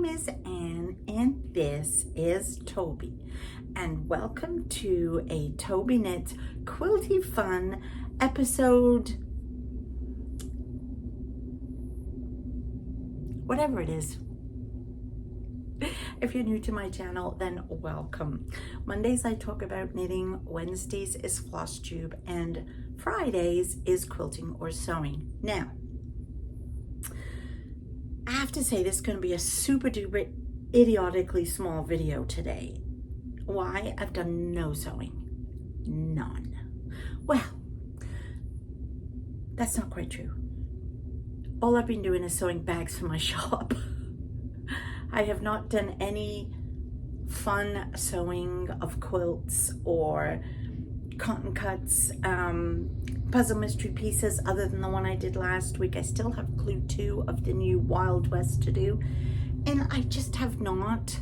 name is Anne and this is Toby, and welcome to a Tobyknits Quilty Fun episode, whatever it is. If you're new to my channel, then welcome. Mondays I talk about knitting, Wednesdays is floss tube, and Fridays is quilting or sewing. Now, I have to say this is going to be a super duper idiotically small video today. Why? I've done no sewing. None. Well, that's not quite true. All I've been doing is sewing bags for my shop. I have not done any fun sewing of quilts or cotton cuts, puzzle mystery pieces other than the one I did last week. I still have clue 2 of the new Wild West to do, and I just have not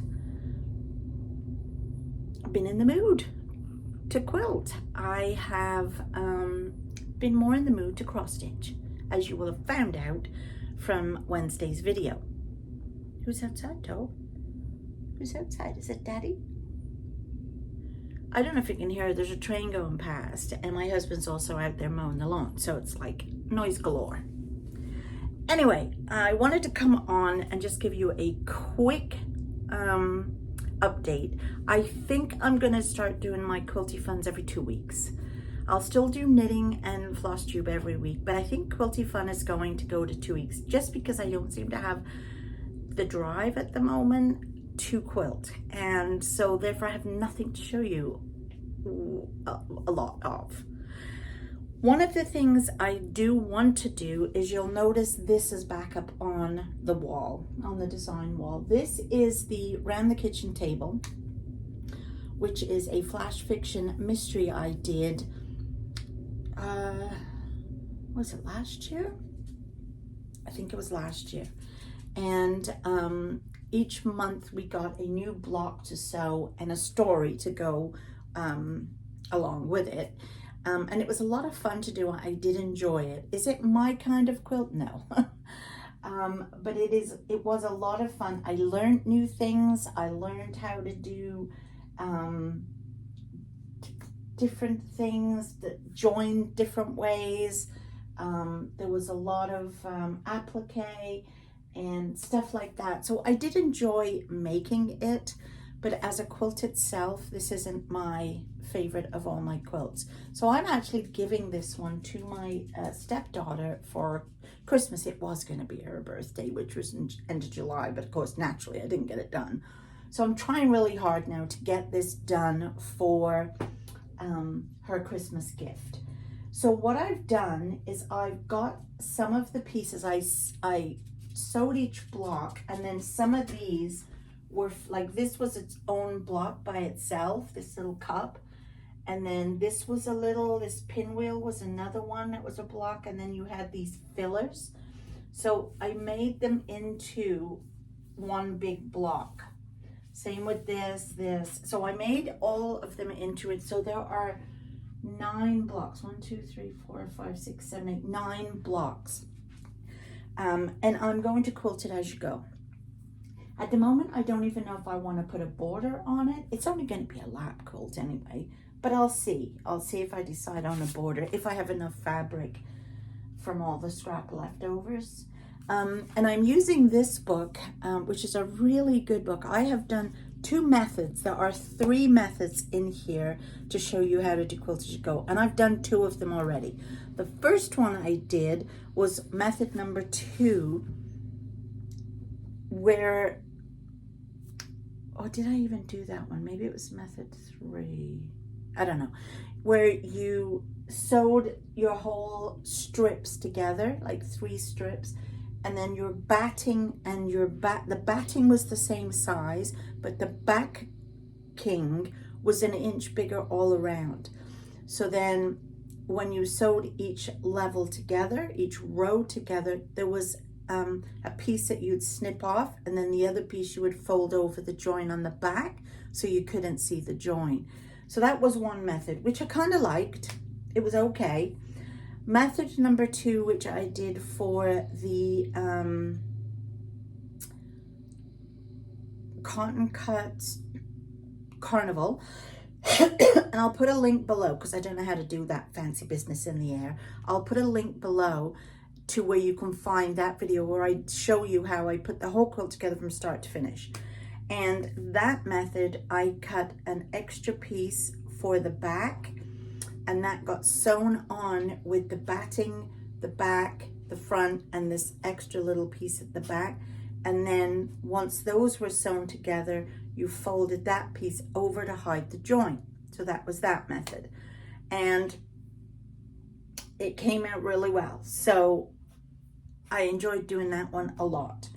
been in the mood to quilt. I have been more in the mood to cross stitch, as you will have found out from Wednesday's video. Who's outside, Toe? Who's outside? Is it Daddy? I don't know if you can hear, there's a train going past, and my husband's also out there mowing the lawn, so it's like noise galore. Anyway, I wanted to come on and just give you a quick update. I think I'm gonna start doing my quilty funs every 2 weeks. I'll still do knitting and floss tube every week, but I think quilty fun is going to go to 2 weeks just because I don't seem to have the drive at the moment to quilt, and so therefore I have nothing to show you a lot of. One of the things I do want to do is, you'll notice this is back up on the wall, on the design wall. This is the Round the Kitchen Table, which is a flash fiction mystery I did, was it last year? I think it was last year. And each month we got a new block to sew and a story to go along with it. And it was a lot of fun to do. I did enjoy it. Is it my kind of quilt? No. But it was a lot of fun. I learned new things. I learned how to do different things that join different ways. There was a lot of applique and stuff like that. So I did enjoy making it, but as a quilt itself, this isn't my favorite of all my quilts. So I'm actually giving this one to my stepdaughter for Christmas. It was going to be her birthday, which was in end of July, but of course, naturally, I didn't get it done. So I'm trying really hard now to get this done for her Christmas gift. So what I've done is I've got some of the pieces, I sewed each block, and then some of these were like, this was its own block by itself, this little cup, and then this was this pinwheel was another one that was a block, and then you had these fillers. So I made them into one big block. Same with this. So I made all of them into it. So there are 9 blocks. 1, 2, 3, 4, 5, 6, 7, 8, 9 blocks. And I'm going to quilt it as you go. At the moment, I don't even know if I want to put a border on it. It's only going to be a lap quilt anyway, but I'll see. I'll see if I decide on a border, if I have enough fabric from all the scrap leftovers. And I'm using this book, which is a really good book. I have done 2 methods. There are 3 methods in here to show you how to do quilt as you go, and I've done 2 of them already. The first one I did was method number 2, where, oh, did I even do that one? Maybe it was method 3. I don't know. Where you sewed your whole strips together, like 3 strips, and then your batting and the batting was the same size, but the backing was an inch bigger all around. So then when you sewed each level together, each row together, there was a piece that you'd snip off, and then the other piece you would fold over the join on the back so you couldn't see the join. So that was one method, which I kind of liked. It was okay. Method number 2, which I did for the, what did I even do that one? Maybe it was method 3. I don't know. Where you sewed your whole strips together, like 3 strips, and then your batting and the batting was the same size, but the backing was an inch bigger all around. So then when you sewed each level together, each row together, there was a piece that you'd snip off, and then the other piece you would fold over the join on the back so you couldn't see the join. So that was one method, which I kind of liked. It was okay. Method number 2, which I did for the Cotton Cuts Carnival. And I'll put a link below, because I don't know how to do that fancy business in the air. I'll put a link below to where you can find that video where I show you how I put the whole quilt together from start to finish. And that method, I cut an extra piece for the back, and that got sewn on with the batting, the back, the front, and this extra little piece at the back. And then once those were sewn together, you folded that piece over to hide the joint. So that was that method. And it came out really well. So I enjoyed doing that one a lot.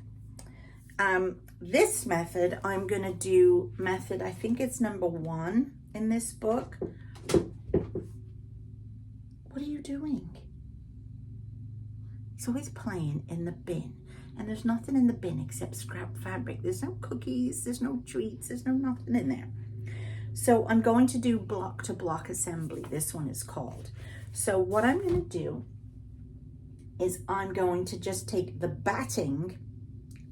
This method, I'm going to do method, I think it's number 1 in this book. What are you doing? He's always playing in the bin. And there's nothing in the bin except scrap fabric. There's no cookies, there's no treats, there's no nothing in there. So I'm going to do block to block assembly. This one is called. So what I'm going to do is I'm going to just take the batting,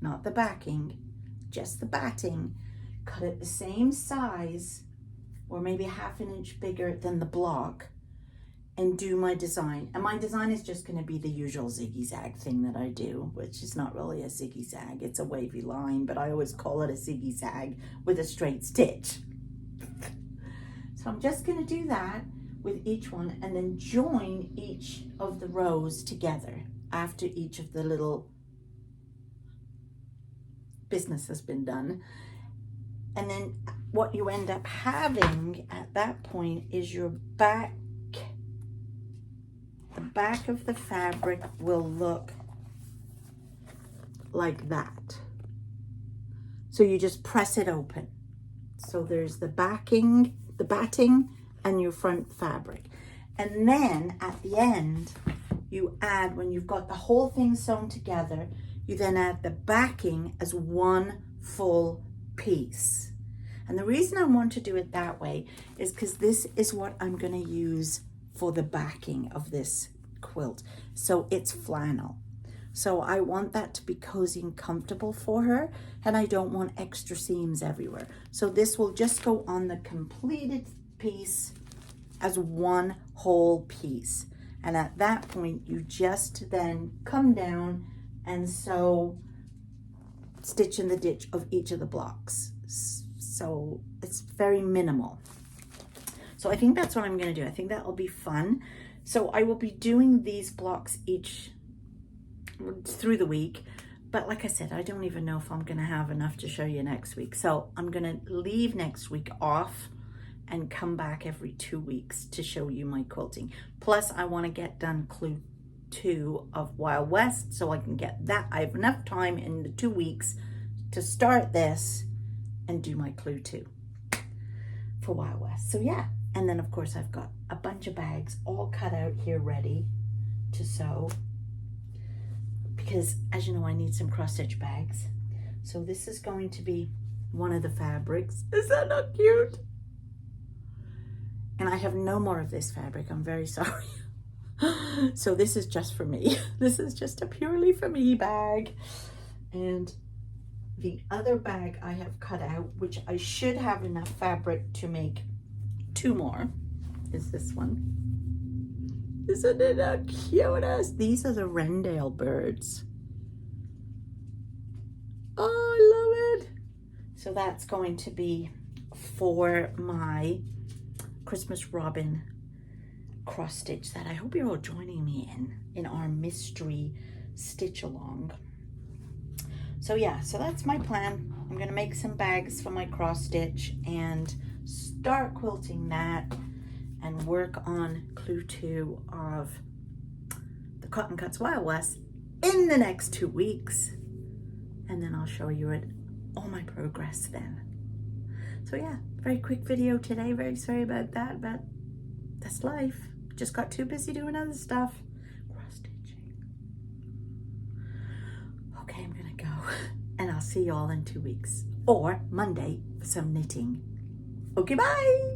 not the backing, just the batting, cut it the same size or maybe ½ an inch bigger than the block, and do my design. And my design is just going to be the usual ziggy-zag thing that I do, which is not really a ziggy-zag. It's a wavy line, but I always call it a ziggy-zag with a straight stitch. So I'm just going to do that with each one, and then join each of the rows together after each of the little business has been done. And then what you end up having at that point is your back. The back of the fabric will look like that. So you just press it open. So there's the backing, the batting, and your front fabric. And then at the end, you add, when you've got the whole thing sewn together, you then add the backing as one full piece. And the reason I want to do it that way is because this is what I'm going to use for the backing of this quilt. So it's flannel. So I want that to be cozy and comfortable for her, and I don't want extra seams everywhere. So this will just go on the completed piece as one whole piece. And at that point, you just then come down and sew, stitch in the ditch of each of the blocks. So it's very minimal. So I think that's what I'm going to do. I think that will be fun. So I will be doing these blocks each through the week. But like I said, I don't even know if I'm going to have enough to show you next week. So I'm going to leave next week off and come back every 2 weeks to show you my quilting. Plus, I want to get done Clue 2 of Wild West so I can get that. I have enough time in the 2 weeks to start this and do my Clue 2 for Wild West. So yeah. And then, of course, I've got a bunch of bags all cut out here ready to sew. Because, as you know, I need some cross-stitch bags. So this is going to be one of the fabrics. Is that not cute? And I have no more of this fabric. I'm very sorry. So this is just for me. This is just a purely for me bag. And the other bag I have cut out, which I should have enough fabric to make 2 more, is this one. Isn't it a cutest? These are the Rendale birds. Oh, I love it. So that's going to be for my Christmas Robin cross stitch that I hope you're all joining me in our mystery stitch along. So yeah, so that's my plan. I'm gonna make some bags for my cross stitch and start quilting that and work on Clue 2 of the Cotton Cuts Wild West in the next 2 weeks. And then I'll show you all my progress then. So yeah, very quick video today. Very sorry about that, but that's life. Just got too busy doing other stuff. Cross stitching. Okay, I'm gonna go. And I'll see you all in 2 weeks. Or Monday for some knitting. Okay, bye.